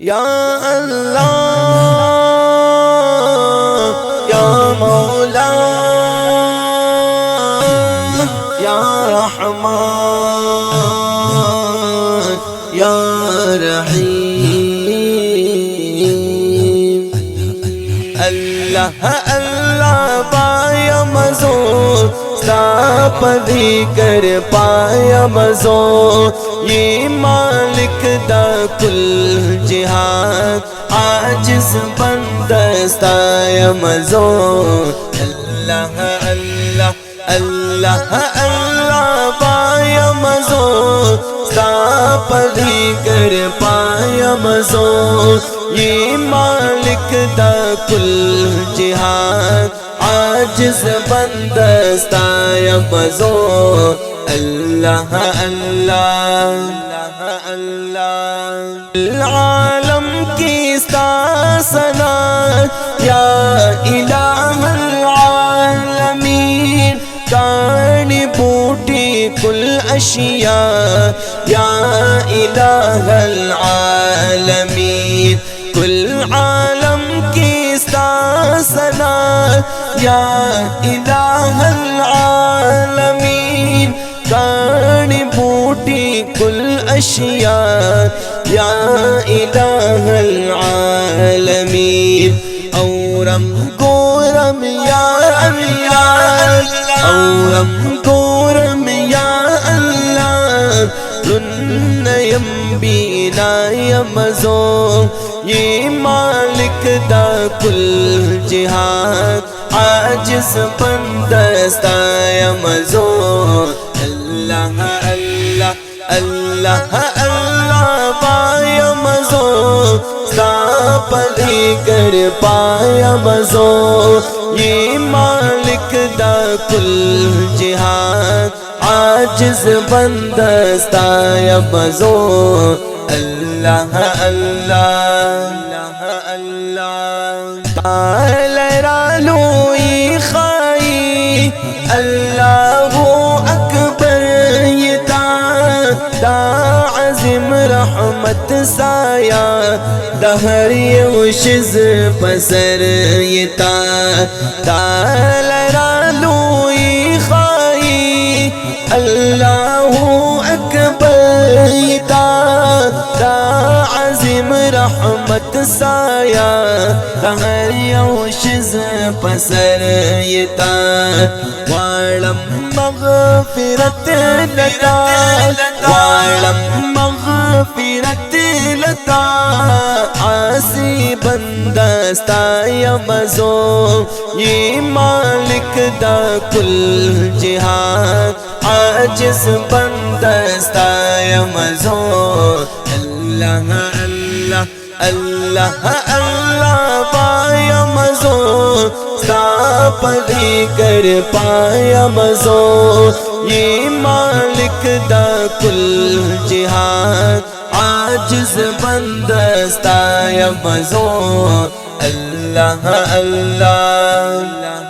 یا اللہ یا مولا یا رحمان یا رحیم اللہ اللہ پایا مزور ساپ دی کر پایا مزور یہ مالک دا کل جہاد عاجز بندستا یا مزور اللہ اللہ اللہ اللہ پایا مزور ساپ دی کر پایا مزور یہ مالک دا کل جہاد عاجز بندستا یا مزور اللہ اللہ اللہ العالم کی ثنا یا الہ العالمین کان بوٹی کل اشیاء یا الہ العالمین کل عالم کی ثنا یا الہ العالمین کان بوٹی کل اشیاء یا الہ العالمین اورم گورم یا اللہ اورم گورم یا اللہ رنیم بینا یمزو یہ مالک دا کل جہاد عاجز بندستا یمزو اللہ اللہ اللہ اللہ پایا مزور ساپ دی کر پایا مزور یہ مالک دا کل جہاد عاجز بندستا یا مزور اللہ اللہ اللہ لرالوئی خائی اللہ اکبر دا عظیم رحمت سایہ دہر یوشز پسر یتا لرالوئی خائی اللہ اکبر یتا دا عظیم رحمت سایہ دہر یوشز پسر یتا وعلم مغفرت لتا وعلم مغفرت لتا عاصی بندستا یا مزور یہ مالک دا کل جہاد عاجز بندستا یا مزور اللہ اللہ اللہ اللہ پایا مزور ساپ دی کر پایا مزور یہ مالک دا کل جہاد عاجز بندستا یا مزور اللہ اللہ